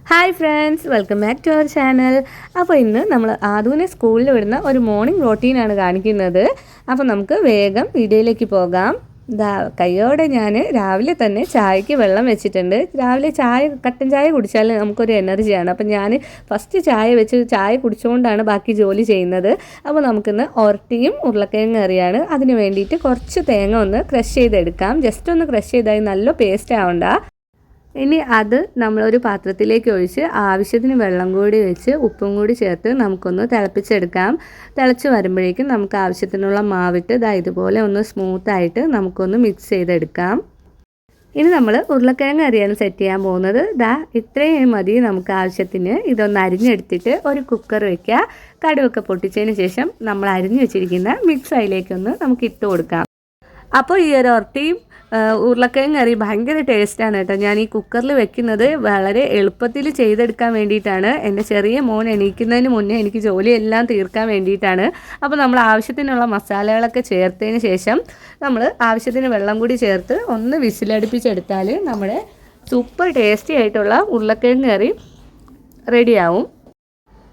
Hi friends, welcome back to our channel. അപ്പോൾ ഇന്ന് നമ്മൾ ആദുവിനെ സ്കൂളിൽ വിടുന്ന ഒരു മോർണിംഗ് റൊട്ടീനാണ് കാണിക്കുന്നത്. അപ്പോൾ നമുക്ക് വേഗം വീഡിയോയിലേക്ക് പോകാം. കയ്യോടെ ഞാൻ രാവിലെ തന്നെ ചായക്ക് വെള്ളം വെച്ചിട്ടുണ്ട്. രാവിലെ കട്ടൻ ചായ കുടിച്ചാൽ നമുക്കൊരു എനർജിയാണ്. അപ്പോൾ ഞാൻ ഫസ്റ്റ് ചായ വെച്ച് ചായ കുടിച്ചുകൊണ്ടാണ് ബാക്കി ജോലി ചെയ്യുന്നത്. അപ്പോൾ നമുക്കിന്ന് ഒരട്ടിയും ഉരുളക്കിഴങ്ങ് കറിയാണ്. അതിന് വേണ്ടിയിട്ട് കുറച്ച് തേങ്ങ ഒന്ന് ക്രഷ് ചെയ്തെടുക്കാം. ജസ്റ്റ് ഒന്ന് ക്രഷ് ചെയ്താൽ നല്ല പേസ്റ്റ് ആവണ്ട. ഇനി അത് നമ്മളൊരു പാത്രത്തിലേക്ക് ഒഴിച്ച് ആവശ്യത്തിന് വെള്ളം കൂടി വെച്ച് ഉപ്പും കൂടി ചേർത്ത് നമുക്കൊന്ന് തിളപ്പിച്ചെടുക്കാം. തിളച്ച് വരുമ്പോഴേക്കും നമുക്ക് ആവശ്യത്തിനുള്ള മാവിട്ട് ഇതുപോലെ ഒന്ന് സ്മൂത്തായിട്ട് നമുക്കൊന്ന് മിക്സ് ചെയ്തെടുക്കാം. ഇനി നമ്മൾ ഉരുളക്കിഴങ്ങ് കറിയാണ് സെറ്റ് ചെയ്യാൻ പോകുന്നത്. ഇത്രയും മതി നമുക്ക് ആവശ്യത്തിന്. ഇതൊന്ന് അരിഞ്ഞെടുത്തിട്ട് ഒരു കുക്കർ വയ്ക്കുക. കടുവൊക്കെ പൊട്ടിച്ചതിന് ശേഷം നമ്മൾ അരിഞ്ഞു വെച്ചിരിക്കുന്ന മിക്സ് അതിലേക്കൊന്ന് നമുക്ക് ഇട്ട് കൊടുക്കാം. അപ്പോൾ ഈ ഒരു ഒരട്ടിയും ഉരുളക്കിഴങ്ങ് കറി ഭയങ്കര ടേസ്റ്റാണ് കേട്ടോ. ഞാൻ ഈ കുക്കറിൽ വെക്കുന്നത് വളരെ എളുപ്പത്തിൽ ചെയ്തെടുക്കാൻ വേണ്ടിയിട്ടാണ്. എൻ്റെ ചെറിയ മോൻ എണീക്കുന്നതിന് മുന്നേ എനിക്ക് ജോലിയെല്ലാം തീർക്കാൻ വേണ്ടിയിട്ടാണ്. അപ്പോൾ നമ്മൾ ആവശ്യത്തിനുള്ള മസാലകളൊക്കെ ചേർത്തതിന് ശേഷം നമ്മൾ ആവശ്യത്തിന് വെള്ളം കൂടി ചേർത്ത് ഒന്ന് വിസിലടുപ്പിച്ചെടുത്താൽ നമ്മുടെ സൂപ്പർ ടേസ്റ്റി ആയിട്ടുള്ള ഉരുളക്കിഴങ്ങ് കറി റെഡിയാവും.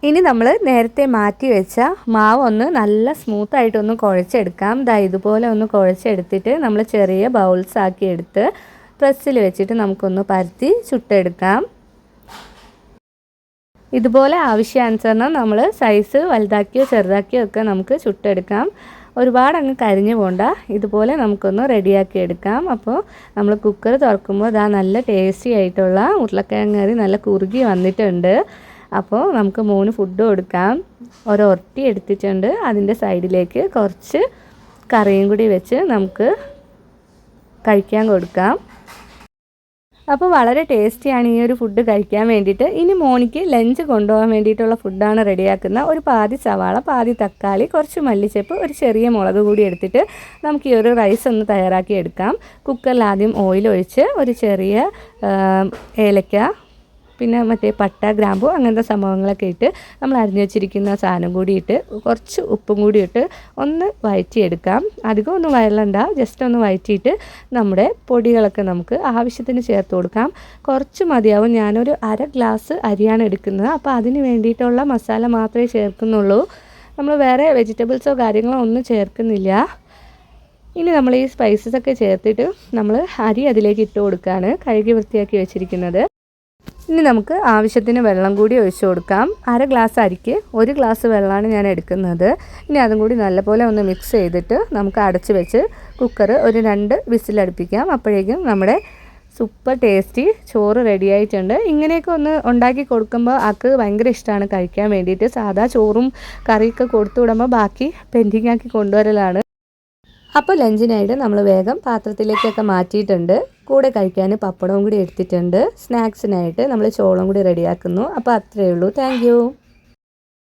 ഇനി നമ്മൾ നേരത്തെ മാറ്റി വെച്ച മാവ് ഒന്ന് നല്ല സ്മൂത്തായിട്ടൊന്ന് കുഴച്ചെടുക്കാം. ഇതുപോലെ ഒന്ന് കുഴച്ചെടുത്തിട്ട് നമ്മൾ ചെറിയ ബൗൾസ് ആക്കി എടുത്ത് പ്രസ്സിൽ വെച്ചിട്ട് നമുക്കൊന്ന് പരത്തി ചുട്ടെടുക്കാം. ഇതുപോലെ ആവശ്യാനുസരണം നമ്മൾ സൈസ് വലുതാക്കിയോ ചെറുതാക്കിയോ ഒക്കെ നമുക്ക് ചുട്ടെടുക്കാം. ഒരുപാട് അങ്ങ് കരിഞ്ഞു പോണ്ട. ഇതുപോലെ നമുക്കൊന്ന് റെഡിയാക്കി എടുക്കാം. അപ്പോൾ നമ്മൾ കുക്കർ തുറക്കുമ്പോൾ നല്ല ടേസ്റ്റി ആയിട്ടുള്ള ഉരുളക്കിഴങ്ങ് കറി നല്ല കുറുകി വന്നിട്ടുണ്ട്. അപ്പോൾ നമുക്ക് മോന് ഫുഡ് കൊടുക്കാം. ഒരൊരട്ടി എടുത്തിട്ടുണ്ട്. അതിൻ്റെ സൈഡിലേക്ക് കുറച്ച് കറിയും കൂടി വെച്ച് നമുക്ക് കഴിക്കാൻ കൊടുക്കാം. അപ്പോൾ വളരെ ടേസ്റ്റിയാണ് ഈ ഒരു ഫുഡ് കഴിക്കാൻ വേണ്ടിയിട്ട്. ഇനി മോനിക്ക് ലഞ്ച് കൊണ്ടുപോകാൻ വേണ്ടിയിട്ടുള്ള ഫുഡാണ് റെഡിയാക്കുന്നത്. ഒരു പാതി സവാള, പാതി തക്കാളി, കുറച്ച് മല്ലിച്ചപ്പ്, ഒരു ചെറിയ മുളക് കൂടി എടുത്തിട്ട് നമുക്ക് ഈ ഒരു റൈസ് ഒന്ന് തയ്യാറാക്കി എടുക്കാം. കുക്കറിൽ ആദ്യം ഓയിൽ ഒഴിച്ച് ഒരു ചെറിയ ഏലക്ക, പിന്നെ മറ്റേ പട്ട, ഗ്രാമ്പു അങ്ങനത്തെ സംഭവങ്ങളൊക്കെ ഇട്ട് നമ്മൾ അരിഞ്ഞു വെച്ചിരിക്കുന്ന സാധനം കൂടി ഇട്ട് കുറച്ച് ഉപ്പും കൂടി ഇട്ട് ഒന്ന് വഴറ്റിയെടുക്കാം. അധികം ഒന്നും വഴലണ്ട, ജസ്റ്റ് ഒന്ന് വഴറ്റിയിട്ട് നമ്മുടെ പൊടികളൊക്കെ നമുക്ക് ആവശ്യത്തിന് ചേർത്ത് കൊടുക്കാം. കുറച്ച് മതിയാവും. ഞാനൊരു 1/2 ഗ്ലാസ് അരിയാണ് എടുക്കുന്നത്. അപ്പോൾ അതിന് വേണ്ടിയിട്ടുള്ള മസാല മാത്രമേ ചേർക്കുന്നുള്ളൂ. നമ്മൾ വേറെ വെജിറ്റബിൾസോ കാര്യങ്ങളോ ഒന്നും ചേർക്കുന്നില്ല. ഇനി നമ്മൾ ഈ സ്പൈസസൊക്കെ ചേർത്തിട്ട് നമ്മൾ അരി അതിലേക്ക് ഇട്ട് കൊടുക്കുകയാണ്, കഴുകി വൃത്തിയാക്കി വെച്ചിരിക്കുന്നത്. ഇനി നമുക്ക് ആവശ്യത്തിന് വെള്ളം കൂടി ഒഴിച്ചു കൊടുക്കാം. 1/2 ഗ്ലാസ് അരിക്ക് 1 ഗ്ലാസ് വെള്ളമാണ് ഞാൻ എടുക്കുന്നത്. ഇനി അതും കൂടി നല്ലപോലെ ഒന്ന് മിക്സ് ചെയ്തിട്ട് നമുക്ക് അടച്ച് വെച്ച് കുക്കർ ഒരു 2 വിസിലടുപ്പിക്കാം. അപ്പോഴേക്കും നമ്മുടെ സൂപ്പർ ടേസ്റ്റി ചോറ് റെഡി ആയിട്ടുണ്ട്. ഇങ്ങനെയൊക്കെ ഒന്ന് ഉണ്ടാക്കി കൊടുക്കുമ്പോൾ ആൾക്ക് ഭയങ്കര ഇഷ്ടമാണ് കഴിക്കാൻ വേണ്ടിയിട്ട്. സാധാ ചോറും കറിയൊക്കെ കൊടുത്തു വിടുമ്പോൾ ബാക്കി പെൻഡിങ് ആക്കി കൊണ്ടുവരലാണ്. അപ്പോൾ ലഞ്ചിനായിട്ട് നമ്മൾ വേഗം പാത്രത്തിലേക്കൊക്കെ മാറ്റിയിട്ടുണ്ട്. കൂടെ കഴിക്കാൻ പപ്പടവും കൂടി എടുത്തിട്ടുണ്ട്. സ്നാക്സിനായിട്ട് നമ്മൾ ചോളം കൂടി റെഡിയാക്കുന്നു. അപ്പോൾ അത്രയേ ഉള്ളൂ. താങ്ക്